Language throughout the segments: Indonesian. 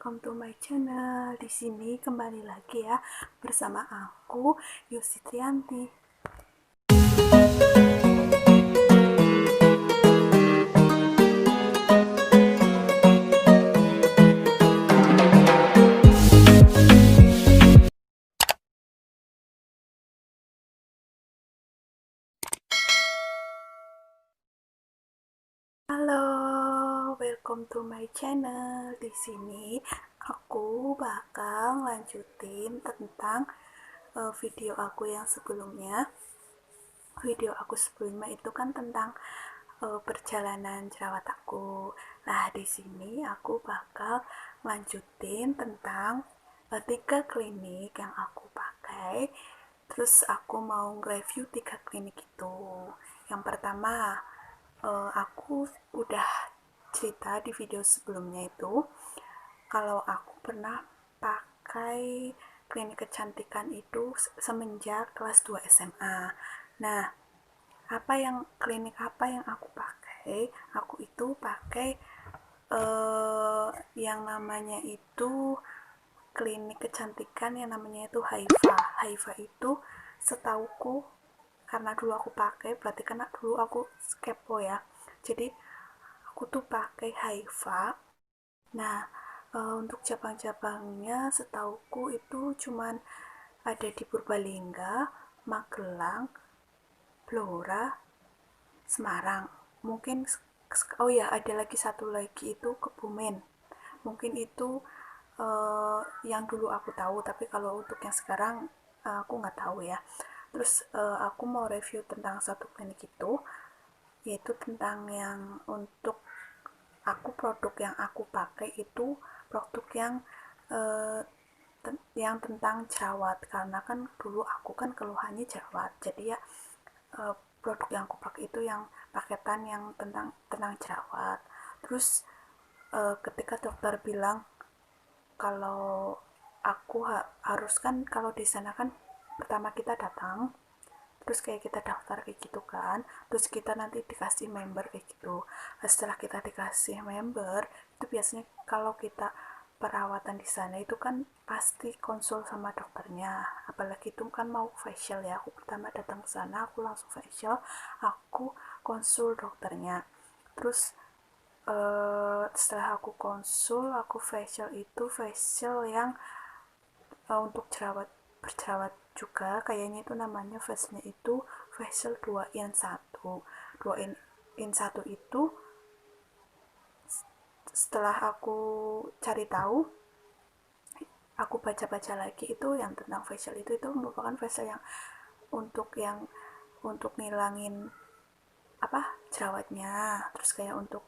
welcome to my channel. Di sini kembali lagi ya bersama aku Yusi Trianti. Halo, welcome to my channel. Di sini aku bakal lanjutin tentang video aku yang sebelumnya. Video aku sebelumnya itu kan tentang perjalanan jerawat aku. Nah, di sini aku bakal lanjutin tentang 3 klinik yang aku pakai. Terus aku mau review 3 klinik itu. Yang pertama, aku udah cerita di video sebelumnya itu kalau aku pernah pakai klinik kecantikan itu semenjak kelas 2 SMA. Nah, klinik apa yang aku pakai? Aku itu pakai yang namanya itu klinik kecantikan yang namanya itu Haifa. Haifa itu setauku, karena dulu aku pakai, berarti karena dulu aku kepo ya, jadi aku tuh pakai Haifa. Nah, untuk cabang-cabangnya setauku itu cuman ada di Purbalingga, Magelang, Blora, Semarang. Mungkin oh ya, ada lagi satu lagi itu Kebumen. Mungkin itu yang dulu aku tahu, tapi kalau untuk yang sekarang aku nggak tahu ya. Terus aku mau review tentang satu klinik itu, yaitu tentang yang untuk produk yang aku pakai itu produk eh, yang tentang jerawat, karena kan dulu aku kan keluhannya jerawat, jadi ya produk yang aku pakai itu yang paketan yang tentang jerawat. Terus ketika dokter bilang kalau aku harus, kan kalau di sana kan pertama kita datang, terus kayak kita daftar kayak gitu kan, terus kita nanti dikasih member kayak gitu. Setelah kita dikasih member itu biasanya kalau kita perawatan di sana itu kan pasti konsul sama dokternya, apalagi itu kan mau facial ya. Aku pertama datang ke sana, aku langsung facial, aku konsul dokternya. Terus setelah aku konsul, aku facial itu facial yang untuk berjerawat juga, kayaknya itu namanya face-nya itu facial 2 in 1. 2 in 1 itu setelah aku cari tahu, aku baca-baca lagi, itu yang tentang facial itu merupakan facial yang untuk ngilangin jerawatnya, terus kayak untuk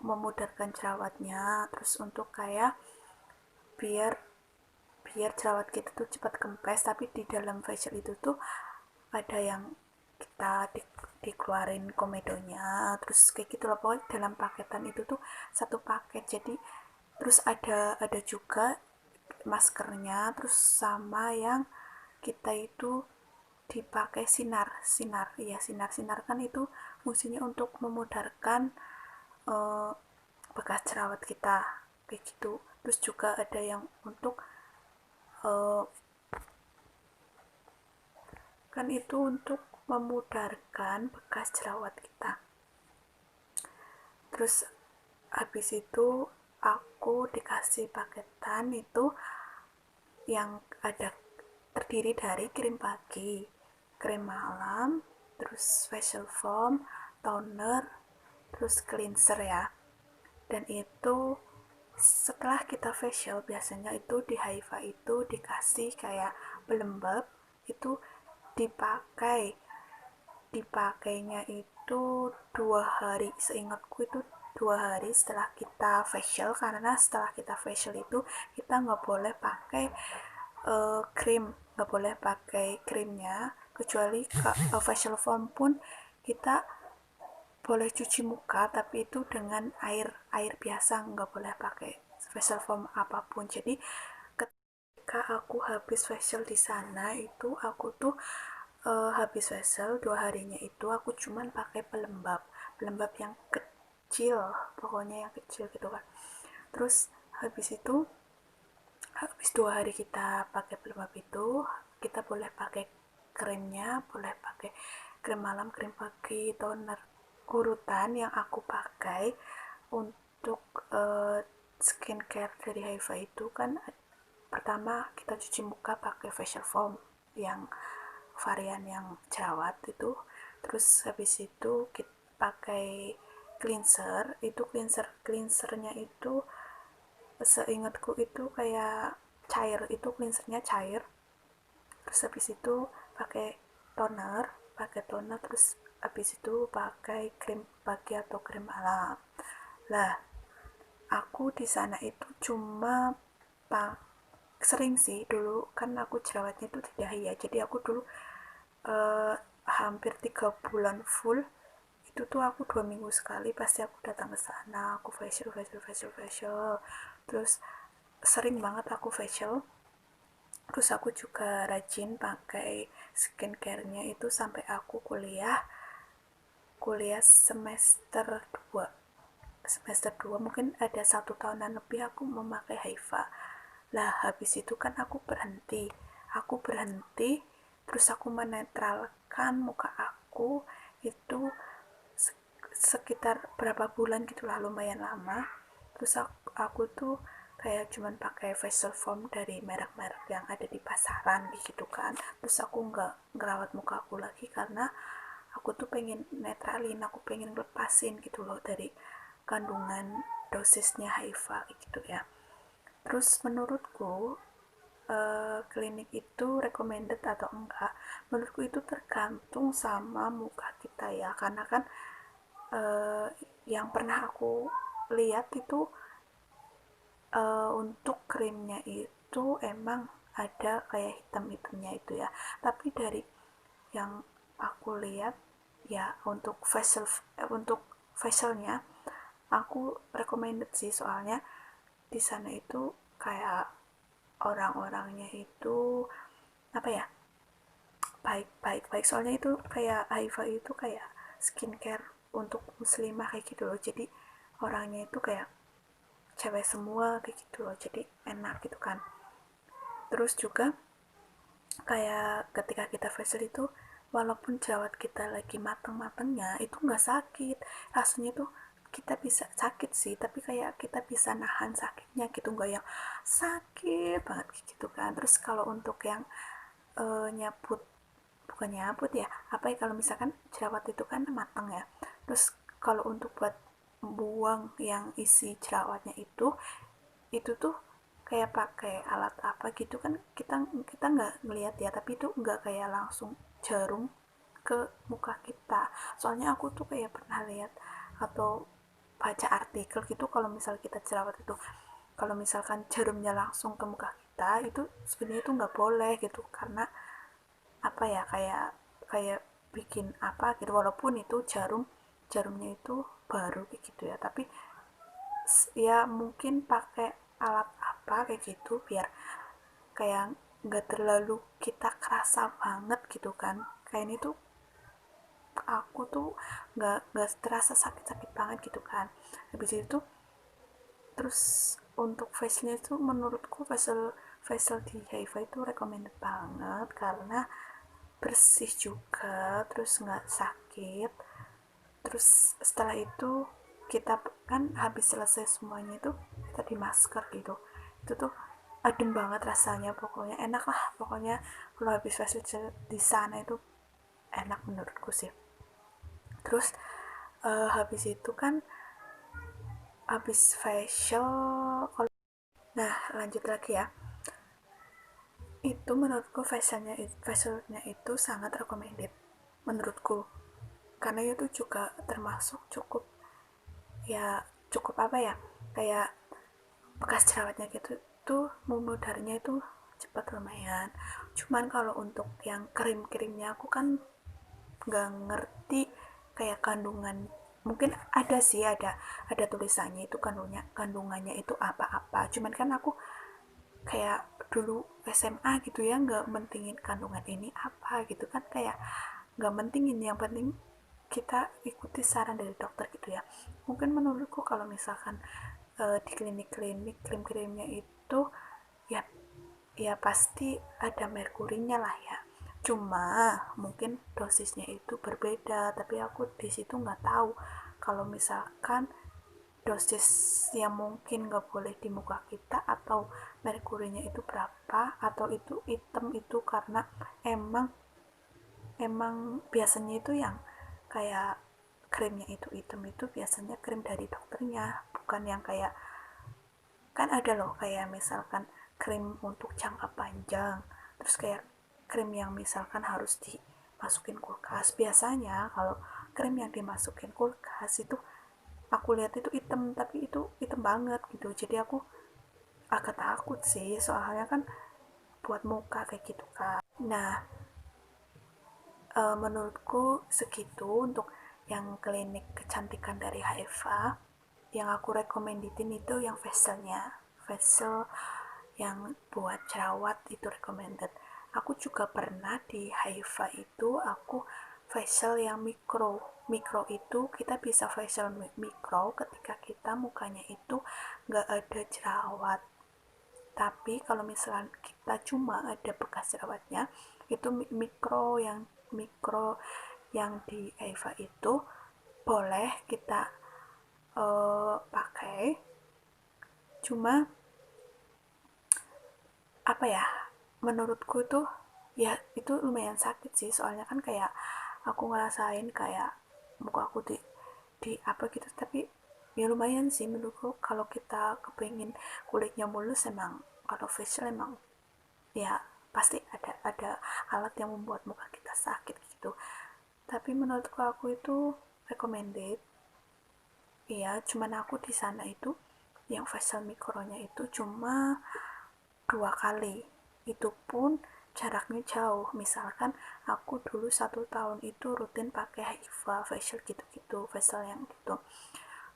memudarkan jerawatnya, terus untuk kayak biar biar jerawat kita tuh cepat kempes. Tapi di dalam facial itu tuh ada yang kita dikeluarin komedonya, terus kayak gitu loh. Pokoknya dalam paketan itu tuh satu paket. Jadi terus ada juga maskernya, terus sama yang kita itu dipakai sinar ya, sinar kan itu fungsinya untuk memudarkan uh, bekas jerawat kita kayak gitu. Terus juga ada yang untuk uh, kan itu untuk memudarkan bekas jerawat kita. Terus habis itu aku dikasih paketan itu yang ada terdiri dari krim pagi, krim malam, terus facial foam, toner, terus cleanser ya. Dan itu setelah kita facial biasanya itu di Haifa itu dikasih kayak pelembab, itu dipakainya itu 2 hari, seingatku itu 2 hari setelah kita facial, karena setelah kita facial itu kita nggak boleh pakai krim, nggak boleh pakai krimnya, kecuali facial foam pun kita boleh cuci muka, tapi itu dengan air biasa, nggak boleh pakai facial foam apapun. Jadi ketika aku habis facial di sana itu aku tuh habis facial 2 harinya itu aku cuman pakai pelembab yang kecil, pokoknya yang kecil gitu kan. Terus habis 2 hari kita pakai pelembab itu, kita boleh pakai krimnya, boleh pakai krim malam, krim pagi, toner. Urutan yang aku pakai untuk skincare dari Hiva itu kan, pertama kita cuci muka pakai facial foam yang varian yang jerawat itu. Terus habis itu kita pakai cleanser. Itu cleansernya itu seingatku itu kayak cair, itu cleansernya cair. Terus habis itu pakai toner terus habis itu pakai krim pagi atau krim malam. Lah, aku di sana itu cuma pak sering sih dulu, kan aku jerawatnya itu tidak ya, jadi aku dulu eh, hampir 3 bulan full itu tuh aku 2 minggu sekali pasti aku datang ke sana, aku facial facial facial facial. Terus sering banget aku facial. Terus aku juga rajin pakai skincare-nya itu sampai aku kuliah kuliah semester 2 mungkin ada 1 tahunan lebih aku memakai Hiva. Lah habis itu kan aku berhenti terus aku menetralkan muka aku itu sekitar berapa bulan gitulah, lumayan lama. Terus aku tuh kayak cuman pakai facial foam dari merek-merek yang ada di pasaran gitu kan. Terus aku nggak ngerawat muka aku lagi karena aku tuh pengen netralin, aku pengen lepasin gitu loh dari kandungan dosisnya HIV gitu ya. Terus menurutku klinik itu recommended atau enggak, menurutku itu tergantung sama muka kita ya, karena kan eh, yang pernah aku lihat itu untuk krimnya itu emang ada kayak hitam-hitamnya itu ya, tapi dari yang aku lihat ya untuk facialnya aku recommended sih, soalnya di sana itu kayak orang-orangnya itu apa ya, baik baik baik, soalnya itu kayak Haifa itu kayak skincare untuk muslimah kayak gitu loh, jadi orangnya itu kayak cewek semua kayak gitu loh, jadi enak gitu kan. Terus juga kayak ketika kita facial itu walaupun jerawat kita lagi mateng-matengnya itu nggak sakit, rasanya tuh kita bisa sakit sih tapi kayak kita bisa nahan sakitnya gitu, nggak yang sakit banget gitu kan. Terus kalau untuk yang nyabut, bukan nyabut ya, apa ya, kalau misalkan jerawat itu kan matang ya, terus kalau untuk buat buang yang isi jerawatnya itu tuh kayak pakai alat apa gitu kan, kita kita nggak ngelihat ya, tapi itu nggak kayak langsung jarum ke muka kita. Soalnya aku tuh kayak pernah lihat atau baca artikel gitu, kalau misal kita jerawat itu kalau misalkan jarumnya langsung ke muka kita itu sebenarnya itu nggak boleh gitu, karena apa ya, kayak kayak bikin apa gitu, walaupun itu jarumnya itu baru kayak gitu ya, tapi ya mungkin pakai alat apa kayak gitu biar kayak nggak terlalu kita kerasa banget gitu kan. Kayak ini tuh aku tuh nggak terasa sakit-sakit banget gitu kan. Habis itu terus untuk face-nya itu menurutku facial di Hiva itu recommended banget karena bersih juga, terus nggak sakit. Terus setelah itu kita kan habis selesai semuanya itu kita di masker gitu, itu tuh adem banget rasanya, pokoknya enak lah pokoknya. Kalau habis facial di sana itu enak menurutku sih. Terus habis itu kan habis facial, nah lanjut lagi ya, itu menurutku facialnya itu sangat recommended menurutku, karena itu juga termasuk cukup ya, cukup apa ya, kayak bekas jerawatnya gitu tuh memudarnya itu cepat lumayan. Cuman kalau untuk yang krim-krimnya aku kan nggak ngerti kayak kandungan, mungkin ada sih, ada tulisannya itu kandungannya itu apa-apa, cuman kan aku kayak dulu SMA gitu ya, nggak mentingin kandungan ini apa gitu kan, kayak nggak mentingin, yang penting kita ikuti saran dari dokter gitu ya. Mungkin menurutku kalau misalkan di klinik-klinik krim-krimnya itu ya ya pasti ada merkurinya lah ya, cuma mungkin dosisnya itu berbeda, tapi aku di situ nggak tahu kalau misalkan dosis yang mungkin nggak boleh di muka kita atau merkurinya itu berapa, atau itu hitam itu karena emang emang biasanya itu yang kayak krimnya itu hitam itu biasanya krim dari dokternya, bukan yang kayak, kan ada loh kayak misalkan krim untuk jangka panjang, terus kayak krim yang misalkan harus dimasukin kulkas. Biasanya kalau krim yang dimasukin kulkas itu aku lihat itu hitam, tapi itu hitam banget gitu, jadi aku agak takut sih, soalnya kan buat muka kayak gitu kan. Nah, menurutku segitu untuk yang klinik kecantikan dari HIFA. Yang aku rekomendin itu yang facialnya, facial yang buat jerawat itu recommended. Aku juga pernah di HIFA itu aku facial yang mikro itu kita bisa facial mikro ketika kita mukanya itu nggak ada jerawat, tapi kalau misalnya kita cuma ada bekas jerawatnya itu mikro yang di Eva itu boleh kita pakai, cuma apa ya, menurutku tuh ya itu lumayan sakit sih, soalnya kan kayak aku ngerasain kayak muka aku di apa gitu, tapi ya lumayan sih menurutku kalau kita kepingin kulitnya mulus emang kalau facial emang ya pasti ada alat yang membuat muka kita sakit gitu, tapi menurutku aku itu recommended. Iya, cuman aku di sana itu yang facial mikronya itu cuma 2 kali, itu pun jaraknya jauh. Misalkan aku dulu 1 tahun itu rutin pakai HIFA facial gitu-gitu, facial yang gitu,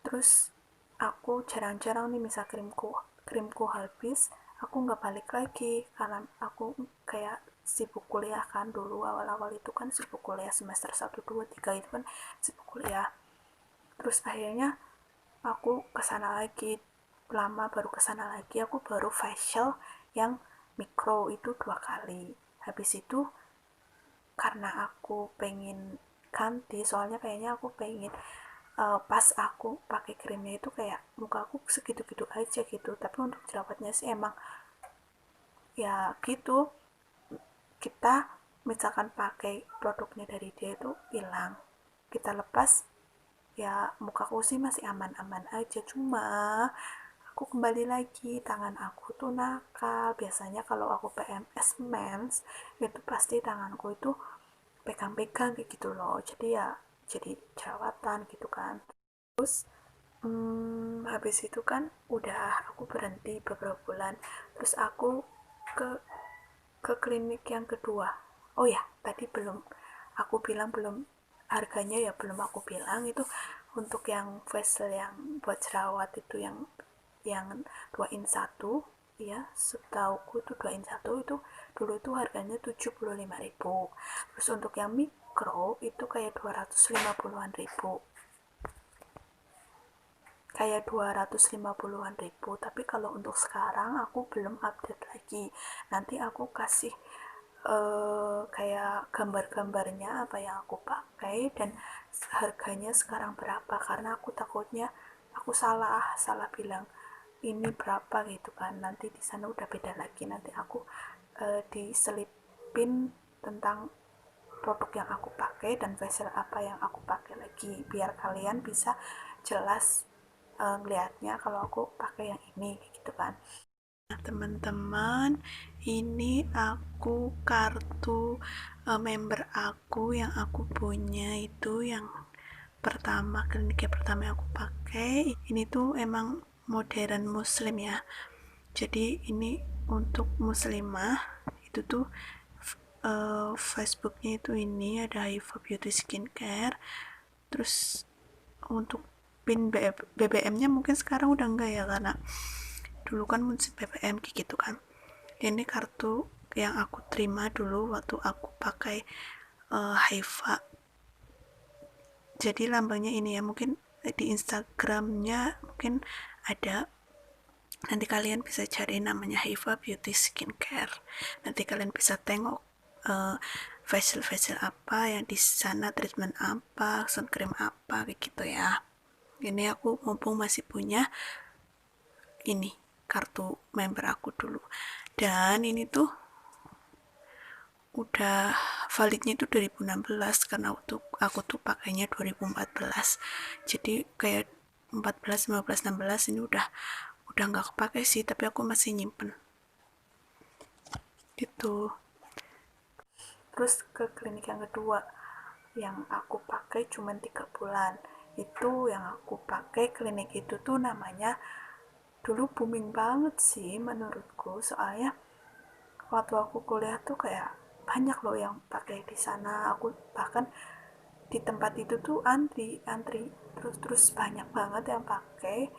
terus aku jarang-jarang nih misal krimku habis aku nggak balik lagi karena aku kayak sibuk kuliah kan, dulu awal-awal itu kan sibuk kuliah semester 1, 2, 3 itu kan sibuk kuliah, terus akhirnya aku kesana lagi, lama baru kesana lagi, aku baru facial yang mikro itu 2 kali. Habis itu karena aku pengen ganti, soalnya kayaknya aku pengen pas aku pakai krimnya itu kayak muka aku segitu-gitu aja gitu, tapi untuk jerawatnya sih emang ya gitu, kita misalkan pakai produknya dari dia itu hilang, kita lepas ya mukaku sih masih aman-aman aja, cuma aku kembali lagi tangan aku tuh nakal, biasanya kalau aku PMS mens itu pasti tanganku itu pegang-pegang kayak gitu loh, jadi ya jadi jerawatan gitu kan. Terus habis itu kan udah aku berhenti beberapa bulan, terus aku ke klinik yang kedua. Oh ya, tadi belum aku bilang, belum harganya ya belum aku bilang, itu untuk yang facial yang buat jerawat itu yang 2 in 1 ya, setauku itu 2 in 1 itu dulu itu harganya 75.000, terus untuk yang mikro itu kayak 250-an ribu, kayak 250-an ribu, tapi kalau untuk sekarang aku belum update lagi, nanti aku kasih kayak gambar-gambarnya apa yang aku pakai dan harganya sekarang berapa, karena aku takutnya aku salah bilang ini berapa gitu kan, nanti di sana udah beda lagi, nanti aku diselipin tentang produk yang aku pakai dan facial apa yang aku pakai lagi, biar kalian bisa jelas ngelihatnya kalau aku pakai yang ini gitu kan. Nah, teman-teman, ini aku kartu member aku yang aku punya itu yang pertama, klinik yang pertama yang aku pakai ini tuh emang modern muslim ya, jadi ini untuk muslimah. Itu tuh Facebooknya itu ini ada Hifa Beauty Skincare, terus untuk pin BBM-nya mungkin sekarang udah enggak ya, karena dulu kan musim BBM gitu kan. Ini kartu yang aku terima dulu waktu aku pakai Hifa, jadi lambangnya ini ya, mungkin di Instagramnya mungkin ada. Nanti kalian bisa cari namanya Hiva Beauty Skincare. Nanti kalian bisa tengok facial apa yang di sana, treatment apa, sun cream apa, kayak gitu ya. Ini aku mumpung masih punya ini kartu member aku dulu. Dan ini tuh udah validnya itu 2016 karena aku tuh pakainya 2014. Jadi kayak 14, 15, 16 ini udah nggak kepake sih, tapi aku masih nyimpen gitu. Terus ke klinik yang kedua yang aku pakai cuma 3 bulan. Itu yang aku pakai klinik itu tuh namanya dulu booming banget sih menurutku, soalnya waktu aku kuliah tuh kayak banyak loh yang pakai di sana. Aku bahkan di tempat itu tuh antri terus banyak banget yang pakai,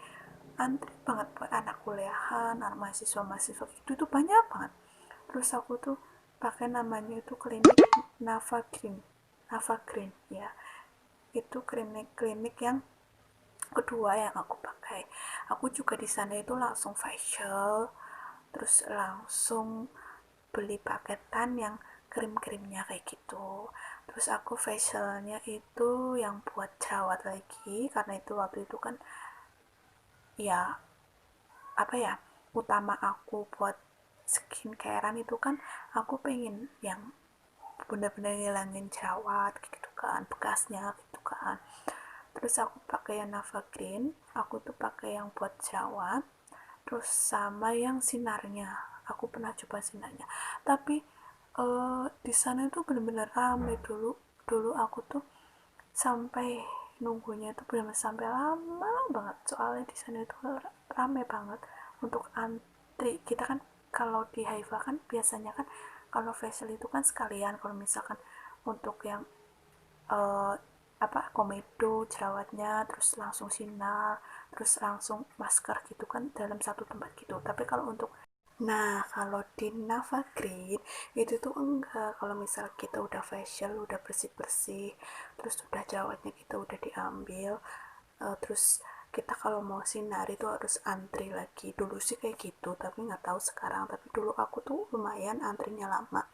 antri banget anak kuliahan, anak mahasiswa itu tuh banyak banget. Terus aku tuh pakai namanya itu klinik Nava Green ya. Itu klinik yang kedua yang aku pakai. Aku juga di sana itu langsung facial, terus langsung beli paketan yang krim-krimnya kayak gitu. Terus aku facialnya itu yang buat jerawat lagi, karena itu waktu itu kan ya apa ya, utama aku buat skincarean itu kan aku pengen yang bener-bener ngilangin jerawat gitu kan, bekasnya gitu kan. Terus aku pakai yang Nava Green, aku tuh pakai yang buat jerawat, terus sama yang sinarnya. Aku pernah coba sinarnya, tapi di sana itu bener-bener rame. Dulu aku tuh sampai nunggunya itu benar sampai lama banget, soalnya di sana itu rame banget untuk antri. Kita kan kalau di Haifa kan biasanya kan kalau facial itu kan sekalian, kalau misalkan untuk yang uh, apa komedo jerawatnya, terus langsung sinar, terus langsung masker gitu kan dalam satu tempat gitu. Tapi kalau untuk kalau di Nava Green itu tuh enggak. Kalau misal kita udah facial, udah bersih-bersih, terus udah jerawatnya kita udah diambil, terus kita kalau mau sinar itu harus antri lagi. Dulu sih kayak gitu, tapi nggak tahu sekarang. Tapi dulu aku tuh lumayan antrinya lama.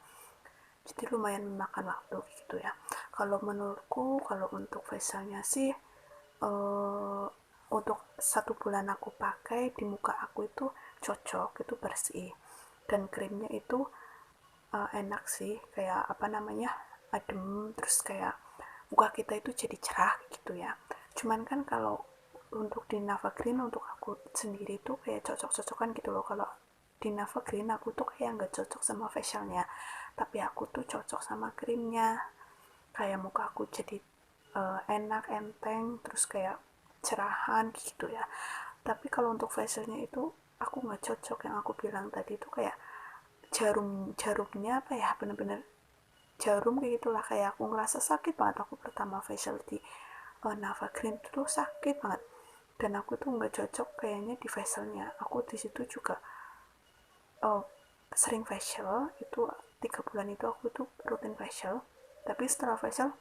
Jadi lumayan memakan waktu gitu ya. Kalau menurutku, kalau untuk facialnya sih, untuk 1 bulan aku pakai di muka aku itu cocok, itu bersih, dan krimnya itu enak sih, kayak apa namanya, adem, terus kayak muka kita itu jadi cerah gitu ya. Cuman kan kalau untuk di Nava Green, untuk aku sendiri tuh kayak cocok-cocokan gitu loh. Kalau di Nava Green aku tuh kayak nggak cocok sama facialnya, tapi aku tuh cocok sama krimnya, kayak muka aku jadi enak, enteng, terus kayak cerahan gitu ya. Tapi kalau untuk facialnya itu aku nggak cocok, yang aku bilang tadi itu kayak jarumnya apa ya, bener-bener jarum kayak gitulah. Kayak aku ngerasa sakit banget aku pertama facial di Nava Green itu tuh sakit banget, dan aku tuh nggak cocok kayaknya di facialnya. Aku di situ juga oh, sering facial itu 3 bulan itu aku tuh rutin facial, tapi setelah facial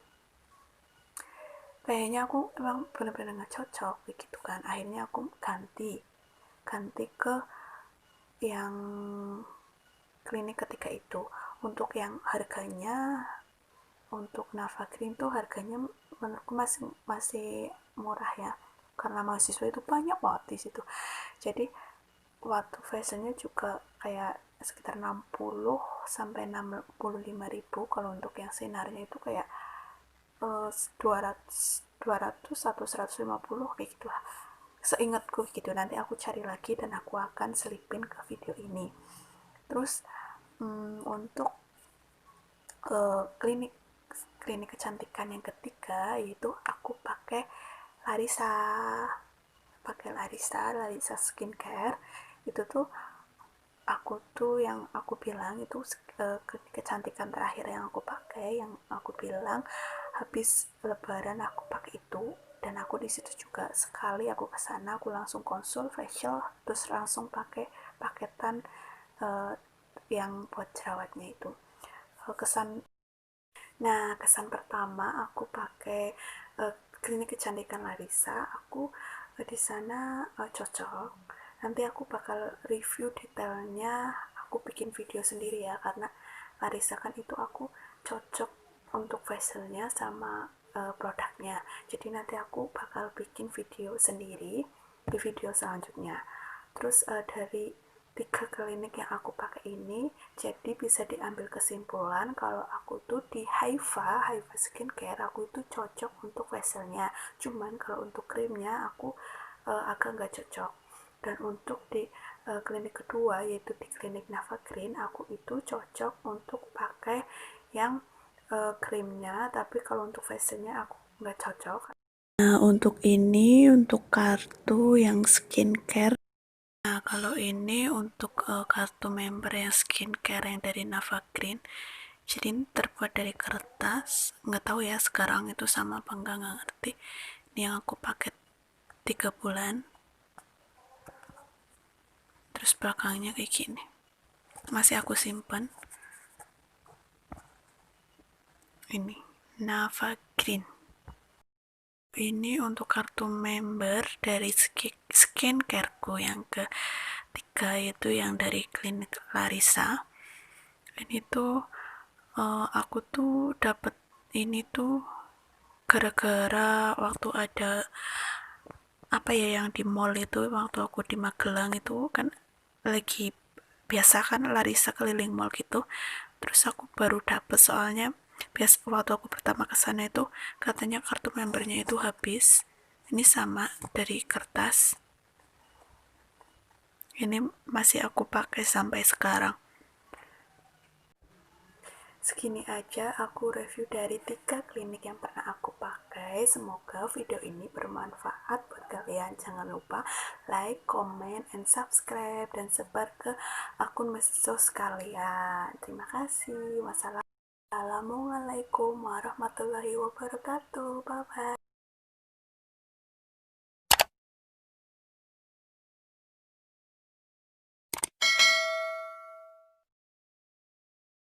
kayaknya aku emang bener-bener nggak cocok gitu kan. Akhirnya aku ganti ke yang klinik ketika itu. Untuk yang harganya, untuk Nava Green tuh harganya menurutku masih masih murah ya, karena mahasiswa itu banyak banget di situ. Jadi waktu fashionnya juga kayak sekitar 60 sampai 65 ribu. Kalau untuk yang sinarnya itu kayak 200 atau 150 kayak gitu lah, seingatku gitu. Nanti aku cari lagi dan aku akan selipin ke video ini. Terus untuk klinik klinik kecantikan yang ketiga yaitu aku Larissa Skincare. Itu tuh aku tuh yang aku bilang itu kecantikan terakhir yang aku pakai, yang aku bilang habis lebaran aku pakai itu. Dan aku di situ juga sekali aku kesana aku langsung konsul facial, terus langsung pakai paketan uh, yang buat jerawatnya itu. Kesan kesan pertama aku pakai klinik kecantikan Larissa, aku di sana cocok. Nanti aku bakal review detailnya, aku bikin video sendiri ya, karena Larissa kan itu aku cocok untuk facialnya sama produknya. Jadi nanti aku bakal bikin video sendiri di video selanjutnya. Terus dari 3 klinik yang aku pakai ini, jadi bisa diambil kesimpulan kalau aku tuh di Haifa Skincare aku itu cocok untuk facialnya. Cuman kalau untuk krimnya aku agak nggak cocok. Dan untuk di klinik kedua, yaitu di klinik Navagreen, aku itu cocok untuk pakai yang krimnya, tapi kalau untuk facialnya aku nggak cocok. Nah, untuk ini untuk kartu yang skincare. Nah, kalau ini untuk kartu member yang skincare yang dari Navagreen. Jadi ini terbuat dari kertas. Nggak tahu ya sekarang itu sama apa enggak, nggak ngerti. Ini yang aku pakai 3 bulan. Terus belakangnya kayak gini. Masih aku simpan. Ini Navagreen. Ini untuk kartu member dari skincareku yang ketiga, yaitu yang dari klinik Larissa. Ini tuh aku tuh dapat ini tuh gara-gara waktu ada apa ya yang di mall itu, waktu aku di Magelang itu kan lagi biasa kan Larissa keliling mall gitu. Terus aku baru dapet, soalnya biasa waktu aku pertama kesana itu katanya kartu membernya itu habis. Ini sama dari kertas, ini masih aku pakai sampai sekarang. Segini aja aku review dari 3 klinik yang pernah aku pakai. Semoga video ini bermanfaat buat kalian. Jangan lupa like, comment, and subscribe, dan sebar ke akun medsos kalian. Terima kasih. Wassalamualaikum warahmatullahi wabarakatuh. Bye bye.